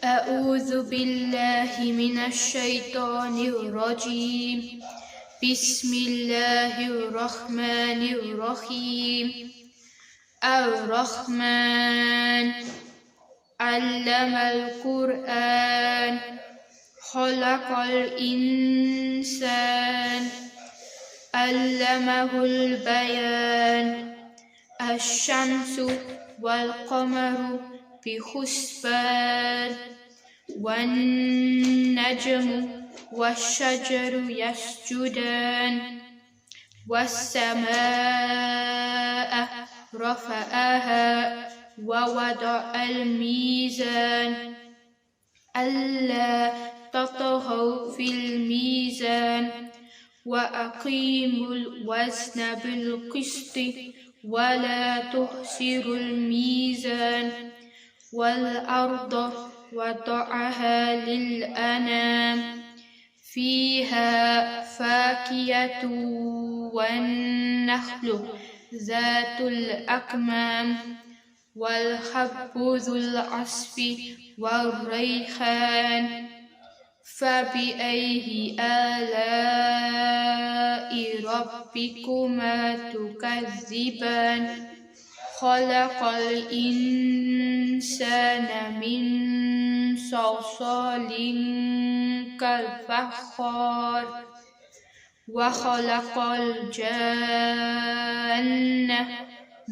أعوذ بالله من الشيطان الرجيم بسم الله الرحمن الرحيم الرحمن علم القرآن خلق الإنسان علمه البيان الشمس والقمر بحسبان والنجم والشجر يسجدان والسماء رفعها ووضع الميزان ألا تطغوا في الميزان وأقيموا الوزن بالقسط ولا تخسروا الميزان والأرض وضعها للأنام فيها فاكهة والنخل ذات الأكمام والحب ذو العصف والريحان فبأي آلاء ربكما تكذبان خلق الإنسان من صلصال كالفخار وخلق الجن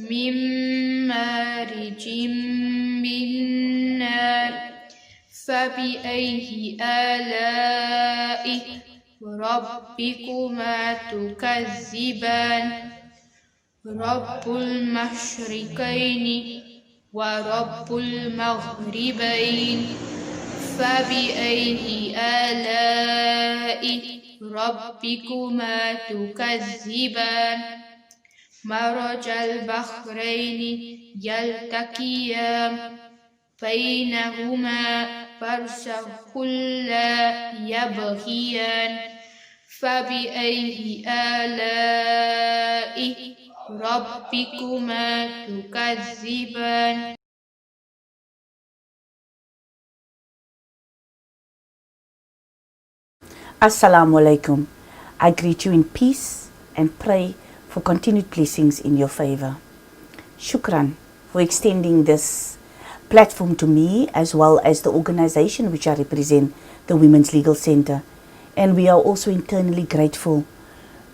من مارج من نار فبأي آلاء ربكما تكذبان رب المشرقين ورب المغربين فبأي آلاء ربكما تكذبان مرج البحرين يلتقيان بينهما برزخ لا يبغيان فبأي آلاء ربكما تكذبان. Assalamu alaikum. I greet you in peace and pray for continued blessings in your favor. Shukran for extending this platform to me as well as the organization which I represent, the Women's Legal Center. And we are also internally grateful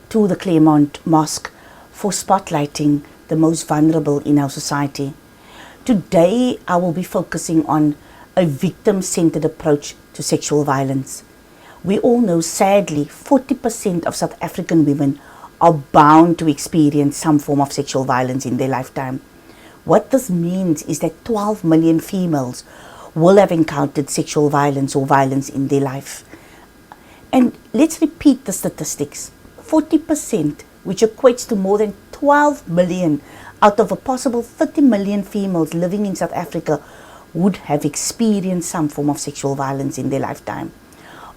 to the Claremont Mosque for spotlighting the most vulnerable in our society. Today, I will be focusing on a victim-centered approach to sexual violence. We all know, sadly, 40% of South African women are bound to experience some form of sexual violence in their lifetime. What this means is that 12 million females will have encountered sexual violence or violence in their life. And let's repeat the statistics. 40%, which equates to more than 12 million out of a possible 30 million females living in South Africa, would have experienced some form of sexual violence in their lifetime.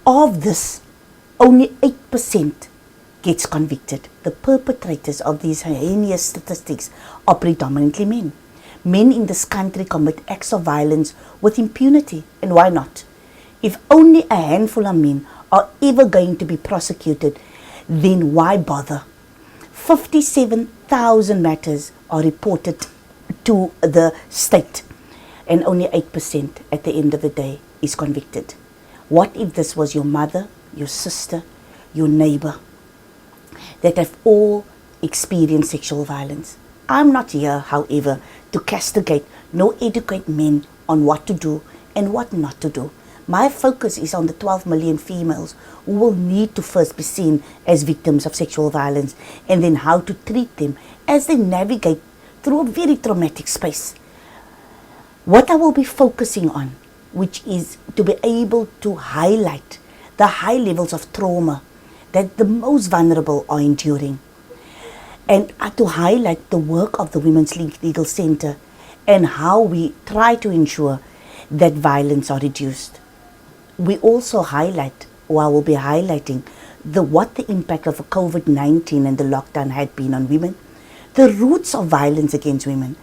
Of this, only 8% gets convicted. The perpetrators of these heinous statistics are predominantly men. Men in this country commit acts of violence with impunity. And why not? If only a handful of men are ever going to be prosecuted, then why bother? 57,000 matters are reported to the state, and only 8% at the end of the day is convicted. What if this was your mother, your sister, your neighbor, that have all experienced sexual violence? I'm not here, however, to castigate nor educate men on what to do and what not to do. My focus is on the 12 million females who will need to first be seen as victims of sexual violence, and then how to treat them as they navigate through a very traumatic space. What I will be focusing on, which is to be able to highlight the high levels of trauma that the most vulnerable are enduring, and to highlight the work of the Women's Legal Center and how we try to ensure that violence are reduced. We also highlight, or I will be highlighting, what the impact of COVID-19 and the lockdown had been on women, the roots of violence against women.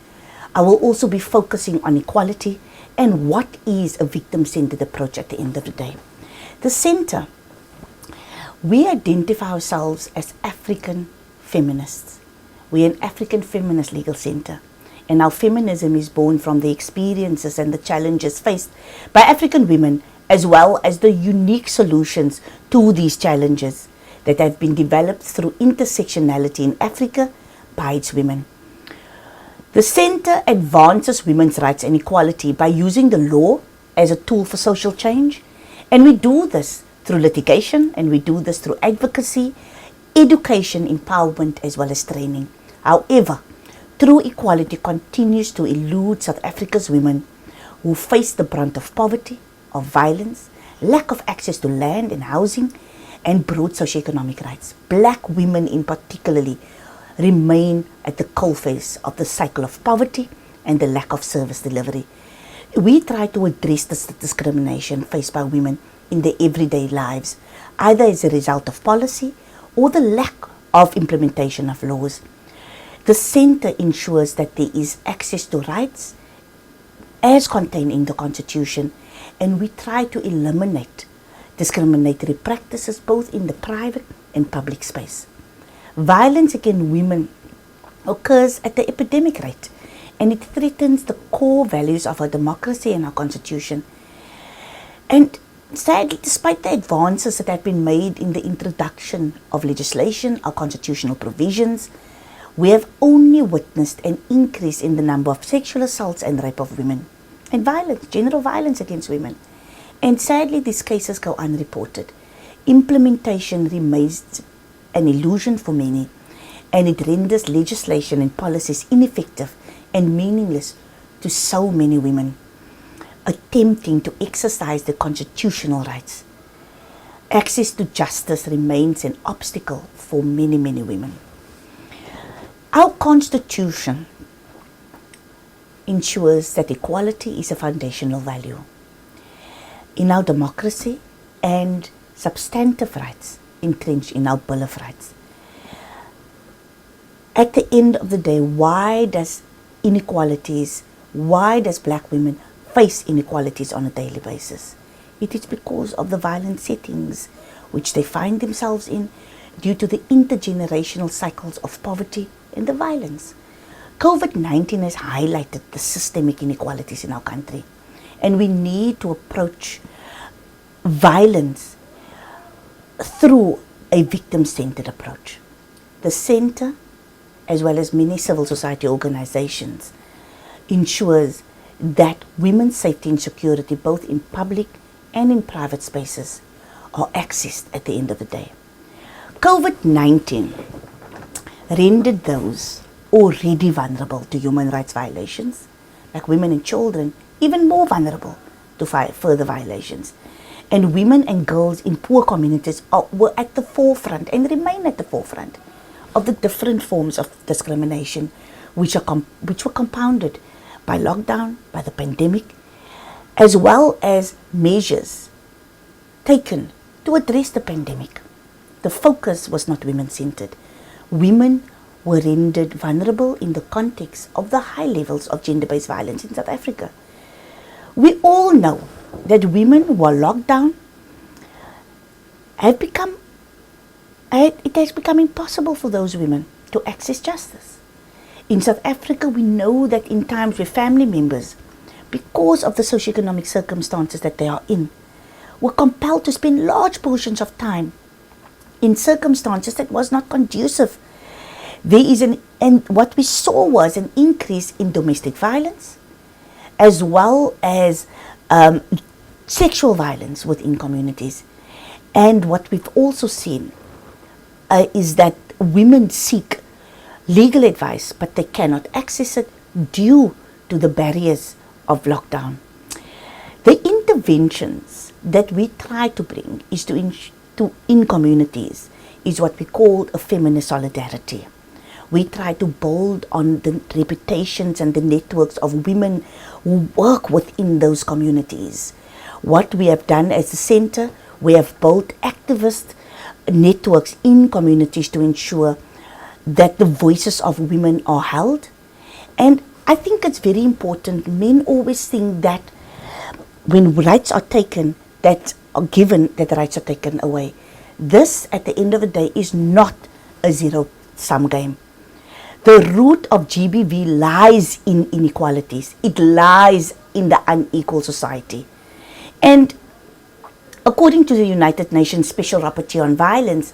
I will also be focusing on equality And what is a victim-centered approach at the end of the day? The center, we identify ourselves as African feminists. We're an African feminist legal center. And our feminism is born from the experiences and the challenges faced by African women, as well as the unique solutions to these challenges that have been developed through intersectionality in Africa by its women. The center advances women's rights and equality by using the law as a tool for social change, and we do this through litigation, and we do this through advocacy, education, empowerment, as well as training. However, true equality continues to elude South Africa's women who face the brunt of poverty, of violence, lack of access to land and housing, and broad socioeconomic rights. Black women in particularly remain at the coalface of the cycle of poverty and the lack of service delivery. We try to address this discrimination faced by women in their everyday lives, either as a result of policy or the lack of implementation of laws. The center ensures that there is access to rights as contained in the Constitution, and we try to eliminate discriminatory practices both in the private and public space. Violence against women occurs at the epidemic rate, and it threatens the core values of our democracy and our Constitution. And sadly, despite the advances that have been made in the introduction of legislation, our constitutional provisions, we have only witnessed an increase in the number of sexual assaults and rape of women, and violence, general violence against women. And sadly, these cases go unreported. Implementation remains an illusion for many, and it renders legislation and policies ineffective and meaningless to so many women attempting to exercise their constitutional rights. Access to justice remains an obstacle for many, many women. Our Constitution ensures that equality is a foundational value in our democracy and substantive rights entrenched in our Bill of Rights. At the end of the day, why does black women face inequalities on a daily basis? It is because of the violent settings which they find themselves in due to the intergenerational cycles of poverty and the violence. COVID-19 has highlighted the systemic inequalities in our country, and we need to approach violence through a victim-centered approach. The center, as well as many civil society organizations, ensures that women's safety and security, both in public and in private spaces, are accessed at the end of the day. COVID-19 rendered those already vulnerable to human rights violations, like women and children, even more vulnerable to further violations. And women and girls in poor communities were at the forefront and remain at the forefront of the different forms of discrimination which were compounded by lockdown, by the pandemic, as well as measures taken to address the pandemic. The focus was not women-centered. Women were rendered vulnerable in the context of the high levels of gender-based violence in South Africa. We all know that women who are locked down it has become impossible for those women to access justice. In South Africa, we know that in times where family members, because of the socioeconomic circumstances that they are in, were compelled to spend large portions of time in circumstances that was not conducive, and what we saw was an increase in domestic violence, as well as sexual violence within communities. And what we've also seen is that women seek legal advice, but they cannot access it due to the barriers of lockdown. The interventions that we try to bring is in communities is what we call a feminist solidarity. We try to build on the reputations and the networks of women who work within those communities. What we have done as a center, we have built activist networks in communities to ensure that the voices of women are held. And I think it's very important. Men always think that when rights are taken, that are given, that rights are taken away. This, at the end of the day, is not a zero-sum game. The root of GBV lies in inequalities. It lies in the unequal society. And according to the United Nations Special Rapporteur on Violence,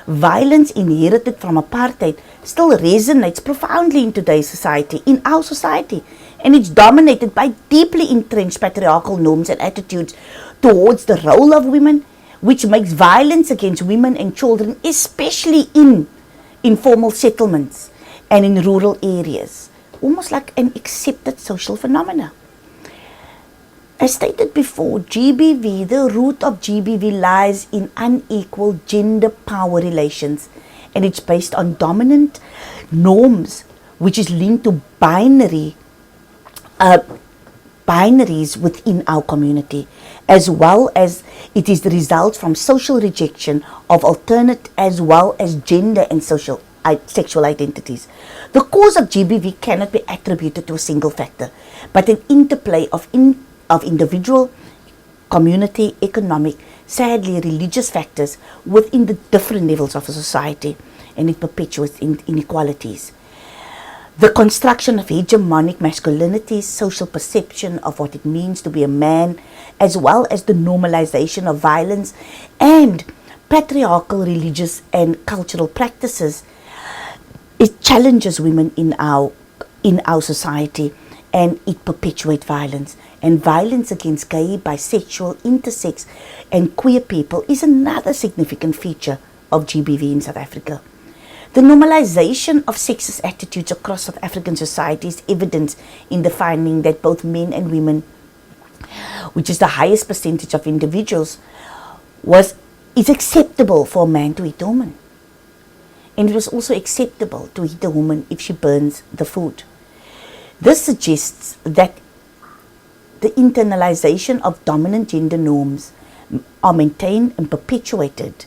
violence inherited from apartheid still resonates profoundly in today's society, in our society. And it's dominated by deeply entrenched patriarchal norms and attitudes towards the role of women, which makes violence against women and children, especially in informal settlements and in rural areas, almost like an accepted social phenomena. As stated before, GBV, the root of GBV lies in unequal gender power relations, and it's based on dominant norms, which is linked to binaries within our community, as well as it is the result from social rejection of alternate as well as gender and sexual identities. The cause of GBV cannot be attributed to a single factor, but an interplay of individual, community, economic, sadly religious factors within the different levels of a society, and it perpetuates inequalities. The construction of hegemonic masculinity, social perception of what it means to be a man, as well as the normalization of violence and patriarchal religious and cultural practices, it challenges women in our society, and it perpetuates violence. And violence against gay, bisexual, intersex and queer people is another significant feature of GBV in South Africa. The normalization of sexist attitudes across South African society is evident in the finding that both men and women, which is the highest percentage of individuals, is acceptable for a man to hit a woman. And it was also acceptable to hit a woman if she burns the food. This suggests that the internalization of dominant gender norms are maintained and perpetuated,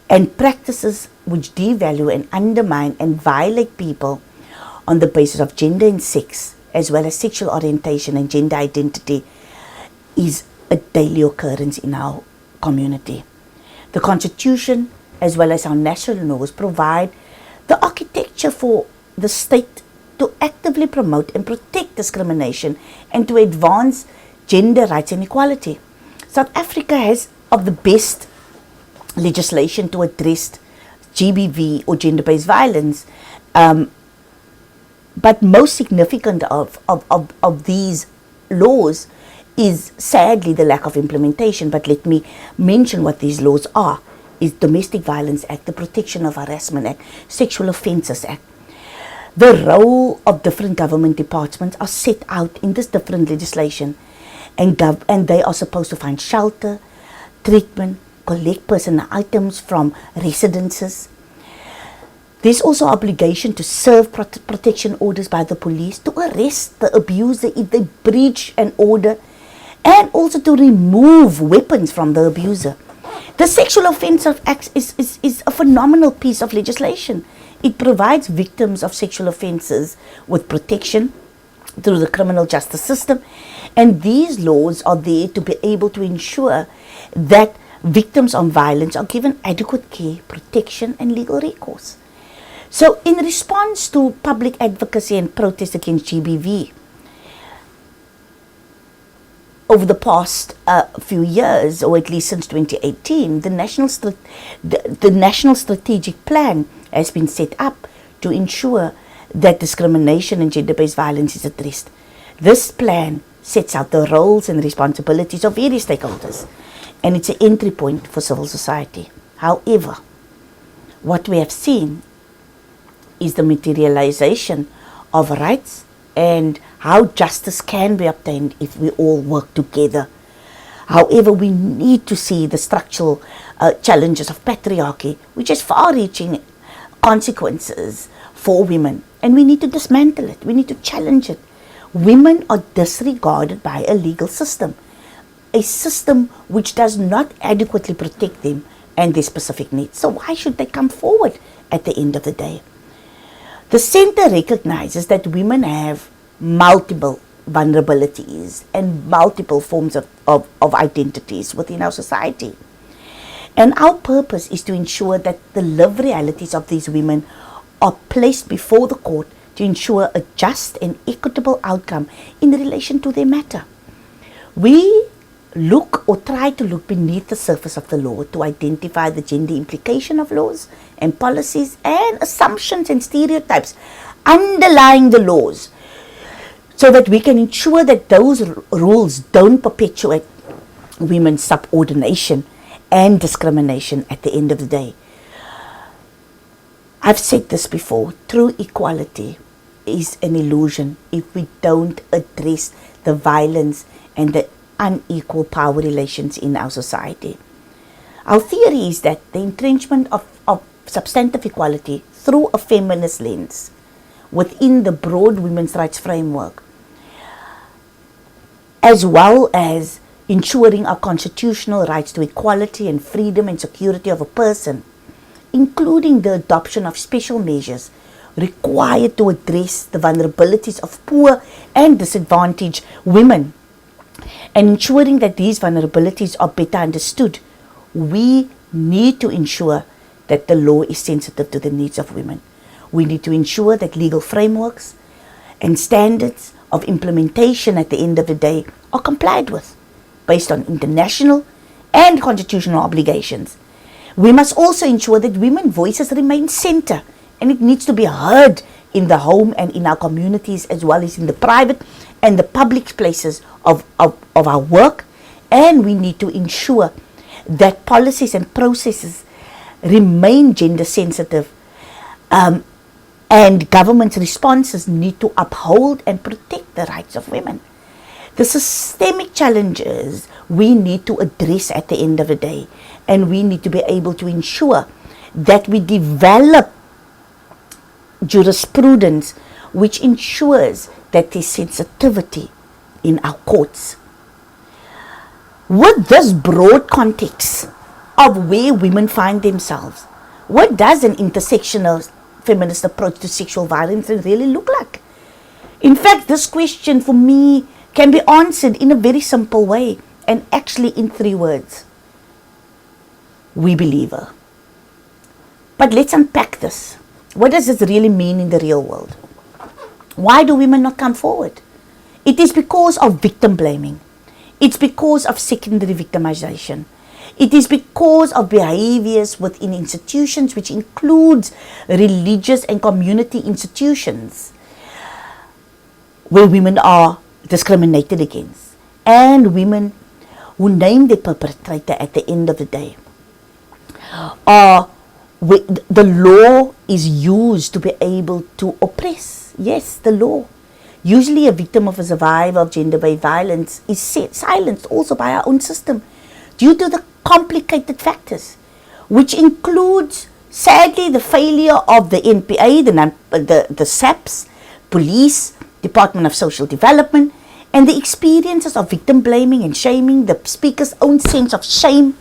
and practices which devalue and undermine and violate people on the basis of gender and sex, as well as sexual orientation and gender identity, is a daily occurrence in our community. The Constitution, as well as our national laws, provide the architecture for the state to actively promote and protect discrimination and to advance gender rights and equality. South Africa has of the best legislation to address GBV or gender-based violence, but most significant of these laws is sadly the lack of implementation. But let me mention what these laws are: is Domestic Violence Act, the Protection of Harassment Act, Sexual Offences Act. The role of different government departments are set out in this different legislation, and they are supposed to find shelter, treatment, collect personal items from residences. There's also obligation to serve protection orders by the police, to arrest the abuser if they breach an order, and also to remove weapons from the abuser. The Sexual Offences Act is a phenomenal piece of legislation. It provides victims of sexual offences with protection through the criminal justice system, and these laws are there to be able to ensure that victims of violence are given adequate care, protection and legal recourse. So in response to public advocacy and protest against GBV, over the past few years, or at least since 2018, the National Strategic Plan has been set up to ensure that discrimination and gender-based violence is addressed. This plan sets out the roles and responsibilities of various stakeholders, and it's an entry point for civil society. However, what we have seen is the materialization of rights and how justice can be obtained if we all work together. However, we need to see the structural challenges of patriarchy, which has far-reaching consequences for women, and we need to dismantle it. We need to challenge it. Women are disregarded by a legal system, a system which does not adequately protect them and their specific needs. So why should they come forward at the end of the day? The Centre recognizes that women have multiple vulnerabilities and multiple forms of identities within our society. And our purpose is to ensure that the lived realities of these women are placed before the court to ensure a just and equitable outcome in relation to their matter. We look or try to look beneath the surface of the law to identify the gender implication of laws and policies and assumptions and stereotypes underlying the laws, so that we can ensure that those rules don't perpetuate women's subordination and discrimination at the end of the day. I've said this before, true equality is an illusion if we don't address the violence and the unequal power relations in our society. Our theory is that the entrenchment of substantive equality through a feminist lens within the broad women's rights framework, as well as ensuring our constitutional rights to equality and freedom and security of a person, including the adoption of special measures required to address the vulnerabilities of poor and disadvantaged women, and ensuring that these vulnerabilities are better understood. We need to ensure that the law is sensitive to the needs of women. We need to ensure that legal frameworks and standards of implementation at the end of the day are complied with based on international and constitutional obligations. We must also ensure that women's voices remain center, and it needs to be heard in the home and in our communities, as well as in the private and the public places of our work. And we need to ensure that policies and processes remain gender sensitive, and government's responses need to uphold and protect the rights of women. The systemic challenges we need to address at the end of the day, and we need to be able to ensure that we develop jurisprudence which ensures that there's sensitivity in our courts. With this broad context of where women find themselves, what does an intersectional feminist approach to sexual violence really look like? In fact, this question for me can be answered in a very simple way, and actually in 3 words. We believe her. But let's unpack this. What does this really mean in the real world? Why do women not come forward? It is because of victim blaming. It's because of secondary victimization. It is because of behaviors within institutions, which includes religious and community institutions, where women are discriminated against, and women who name the perpetrator at the end of the day are the law is used to be able to oppress. Yes, the law. Usually a victim of a survivor of gender-based violence is silenced also by our own system due to the complicated factors, which includes, sadly, the failure of the NPA, the SAPS, police, Department of Social Development, and the experiences of victim blaming and shaming, the speaker's own sense of shame,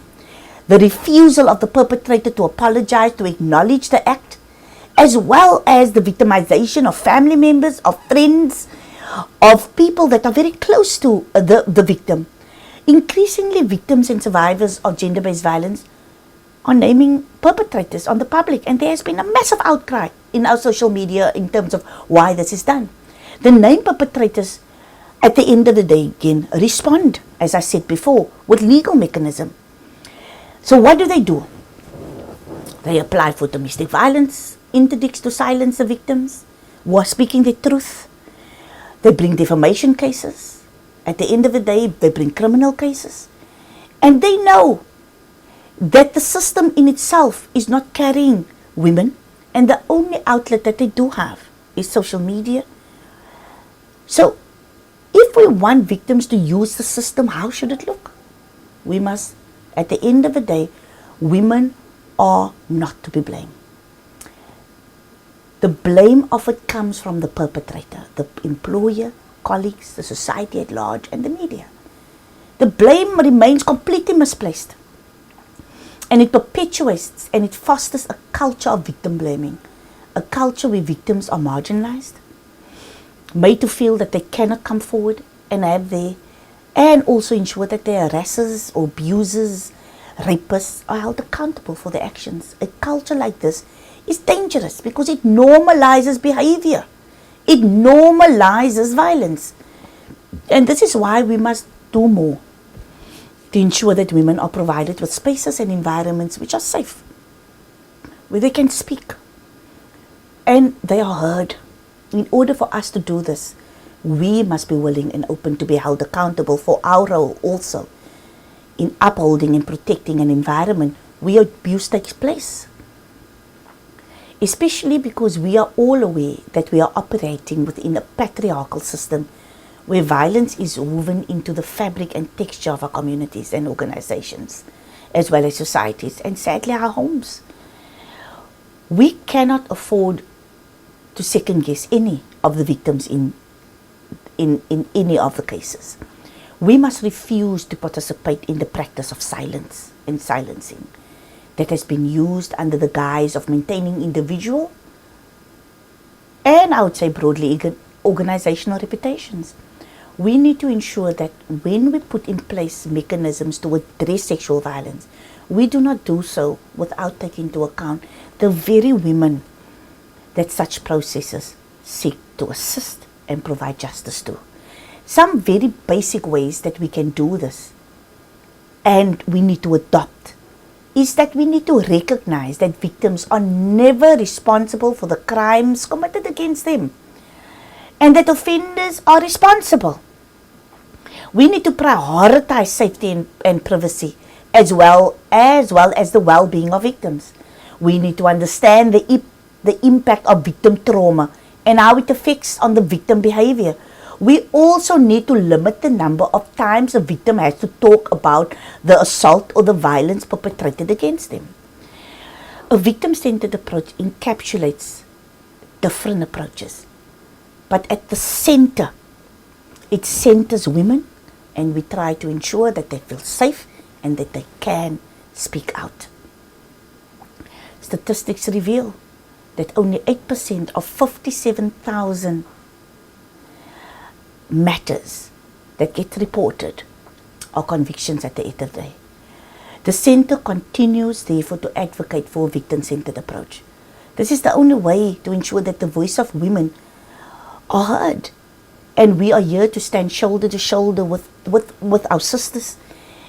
the refusal of the perpetrator to apologize, to acknowledge the act, as well as the victimization of family members, of friends, of people that are very close to the victim. Increasingly, victims and survivors of gender-based violence are naming perpetrators on the public, and there has been a massive outcry in our social media in terms of why this is done. The named perpetrators, at the end of the day, again, respond, as I said before, with legal mechanism. So what do? They apply for domestic violence interdicts to silence the victims who are speaking the truth. They bring defamation cases. At the end of the day, they bring criminal cases. And they know that the system in itself is not carrying women, and the only outlet that they do have is social media. So, if we want victims to use the system, how should it look? We must, at the end of the day, women are not to be blamed. The blame of it comes from the perpetrator, the employer, colleagues, the society at large, and the media. The blame remains completely misplaced, and it perpetuates and it fosters a culture of victim blaming, a culture where victims are marginalized, made to feel that they cannot come forward and have their, and also ensure that their harassers or abusers, rapists are held accountable for their actions. A culture like this is dangerous because it normalizes behavior. It normalizes violence. And this is why we must do more to ensure that women are provided with spaces and environments which are safe, where they can speak and they are heard. In order for us to do this, we must be willing and open to be held accountable for our role also in upholding and protecting an environment where abuse takes place. Especially because we are all aware that we are operating within a patriarchal system where violence is woven into the fabric and texture of our communities and organizations, as well as societies and sadly our homes. We cannot afford to second guess any of the victims in any of the cases. We must refuse to participate in the practice of silence and silencing that has been used under the guise of maintaining individual and I would say broadly organizational reputations. We need to ensure that when we put in place mechanisms to address sexual violence, we do not do so without taking into account the very women that such processes seek to assist and provide justice to. Some very basic ways that we can do this and we need to adopt is that we need to recognize that victims are never responsible for the crimes committed against them and that offenders are responsible. We need to prioritize safety and privacy as well as the well-being of victims. We need to understand the impact of victim trauma and how it affects on the victim behavior. We also need to limit the number of times a victim has to talk about the assault or the violence perpetrated against them. A victim-centered approach encapsulates different approaches, but at the center, it centers women, and we try to ensure that they feel safe and that they can speak out. Statistics reveal that only 8% of 57,000 matters that get reported are convictions at the end of the day. The Centre continues therefore to advocate for a victim-centered approach. This is the only way to ensure that the voice of women are heard. And we are here to stand shoulder to shoulder with our sisters.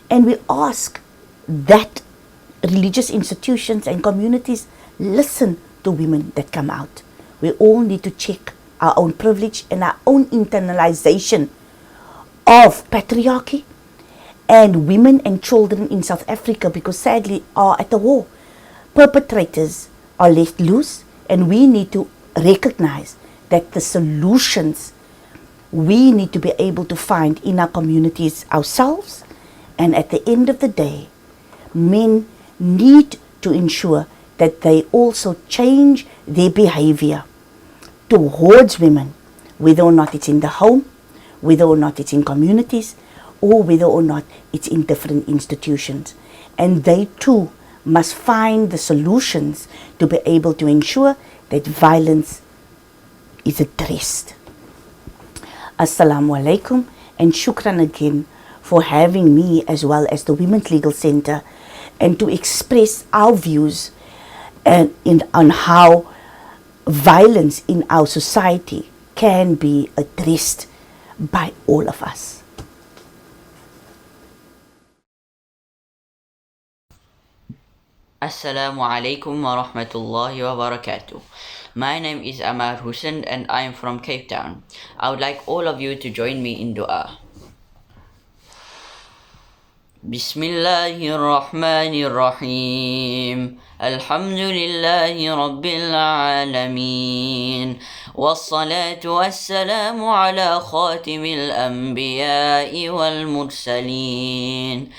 And we ask that religious institutions and communities listen to women that come out. We all need to check our own privilege and our own internalization of patriarchy and women and children in South Africa, because sadly are at the war. Perpetrators are left loose, and we need to recognize that the solutions we need to be able to find in our communities ourselves. And at the end of the day, men need to ensure that they also change their behavior towards women, whether or not it's in the home, whether or not it's in communities, or whether or not it's in different institutions. And they too must find the solutions to be able to ensure that violence is addressed. Assalamu alaikum, and shukran again for having me as well as the Women's Legal Center, and to express our views on how violence in our society can be addressed by all of us. Assalamu alaikum wa rahmatullahi wa barakatuh. My name is Amar Hussein and I am from Cape Town. I would like all of you to join me in dua. Bismillahir Rahmanir Rahim. Alhamdulillahi Rabbil Alameen. Wassalatu wassalamu ala khatimil anbiya'i wal mursaleen.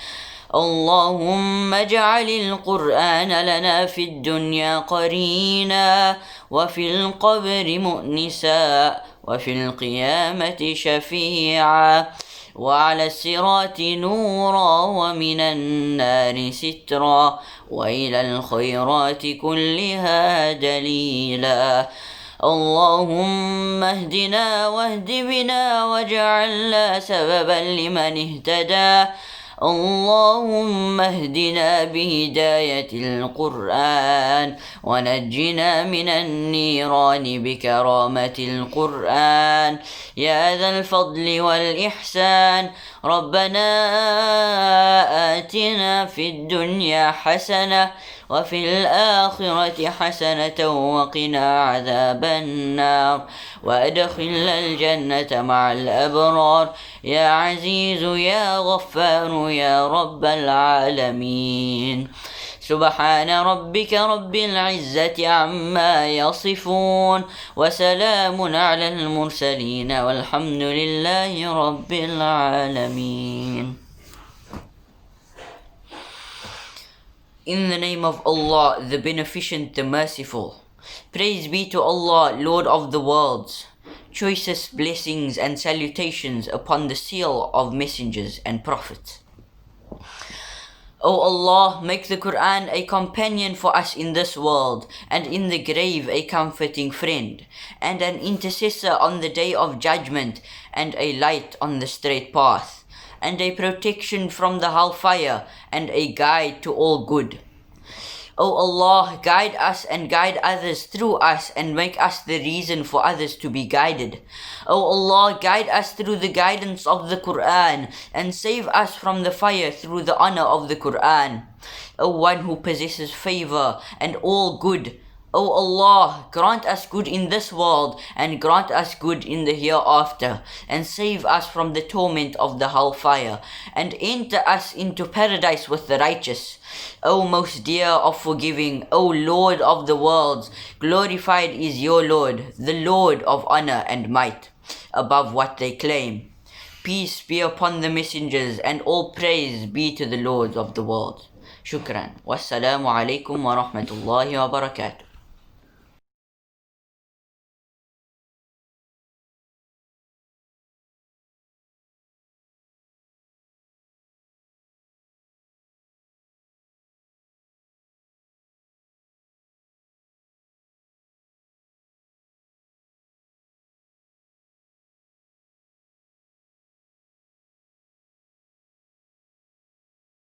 اللهم اجعل القرآن لنا في الدنيا قرينا وفي القبر مؤنسا وفي القيامة شفيعا وعلى الصراط نورا ومن النار سترا وإلى الخيرات كلها دليلا. اللهم اهدنا واهد بنا واجعلنا سببا لمن اهتدى اللهم اهدنا بهداية القرآن ونجنا من النيران بكرامة القرآن يا ذا الفضل والإحسان ربنا آتنا في الدنيا حسنة وفي الآخرة حسنة وقنا عذاب النار وأدخلنا الجنة مع الأبرار يا عزيز يا غفار يا رب العالمين سبحان ربك رب العزة عما يصفون وسلام على المرسلين والحمد لله رب العالمين. In the name of Allah, the Beneficent, the Merciful. Praise be to Allah, Lord of the worlds. Choicest blessings and salutations upon the seal of messengers and prophets. O Allah, make the Quran a companion for us in this world, and in the grave a comforting friend, and an intercessor on the day of judgment, and a light on the straight path, and a protection from the hellfire, and a guide to all good. O Allah, guide us and guide others through us and make us the reason for others to be guided. O Allah, guide us through the guidance of the Quran and save us from the fire through the honor of the Quran. O one who possesses favor and all good, O Allah, grant us good in this world and grant us good in the hereafter, and save us from the torment of the hellfire, and enter us into paradise with the righteous. O most dear of forgiving, O Lord of the worlds, glorified is your Lord, the Lord of honor and might, above what they claim. Peace be upon the messengers, and all praise be to the Lord of the world. Shukran. Wassalamu alaikum wa rahmatullahi wa barakatuh.